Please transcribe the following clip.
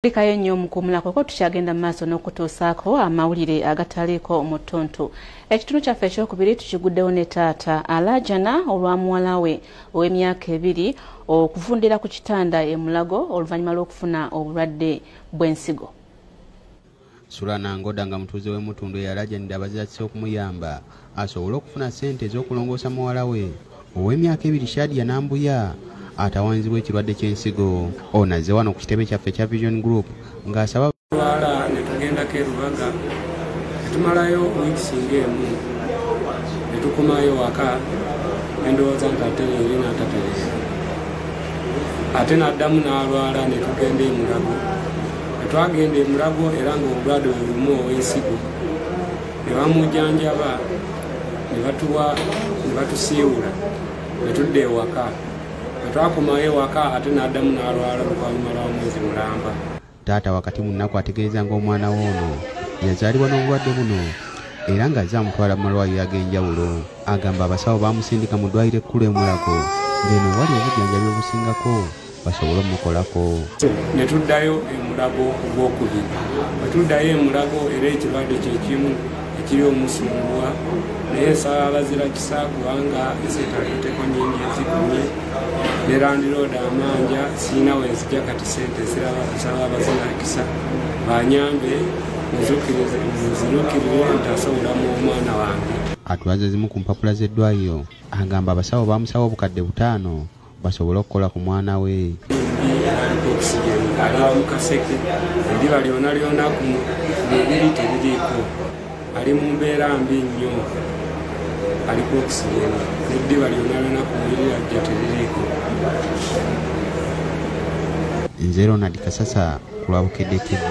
Kayo nnyo mukumulako ko tukyagenda mu maaso n'okutuusaako amawulire agataliiko omutonto. Ekitundu kyaffe ekyokubiri tukiguddewo ne taata alajaana olwa muwala we ow'emyaka 2 okuvundira ku kitanda e Mulago oluvannyuma lw'okufuna obulwadde bw'ensigo. Sulana Ngoda nga mutuuze w'emutundu eyalajanira abazirasi okumuyamba asobole okufuna ssente ez'okulongoosa muwala we ow'emyaka 2 Shadia Nambuya atawanzibwa ekirwadde ky'ensigo. Ono azze wano ku kitebe kyaffe kya Vision Group ng'asaba wala ne tugendako e Lubaga ne tumalayo wiiki emu ne tukomayo waka endowooza nti ate leero n'atatereera ate n'addamu n'alwala ne tugenda e Mulago. Ne twagenda e Mulago era ng'obulwadde bwe bumu ow'ensigo ne bamujjanjaba ne batusiiwula ne tudda ewaka. Twakomayo waka ate n'addamu n'alwala oluvannyuma lwa mwezi mulamba. Taata wakati mu nnaku ategeeza ng'omwana w'ono yazaalibwa n'obulwadde buno era ng'azze amutwala mu malwaliro ag'enjawulo. Agamba abasawo baamusindika mu ddwaliro ekkulu e Mulago ng'eno wali obujjanjabi obusingako basobole omukolako. Ne tuddayo e Mulago ogw'okubiri. Bwe tuddayo e Mulago era ekirwadde kye kimu ekiri omusunguwa naye nsaba abazira kisa kubanga esentateeko nnyingi ezigumye ne landirooda amanja siina wezijja kati ssente ziraba. Nsaba abazira kisa banyambe nzirukirire nti asobolamu omwana wange. Atulaze zimu ku mpapula z'eddwaliro agamba abasawo baamusaba obukadde 5 basobole okukola ku mwana we. Aliko okisigeni ali mu kaseke eddiba lyona lyona ku mubiri teririiko, ali mu mbeera mbi nnyo, aliko okisigeni eddiba lyona lyona ku mubiri ajja teririiko. Nze Ronald Kasasa ku lwa Bukedde TV.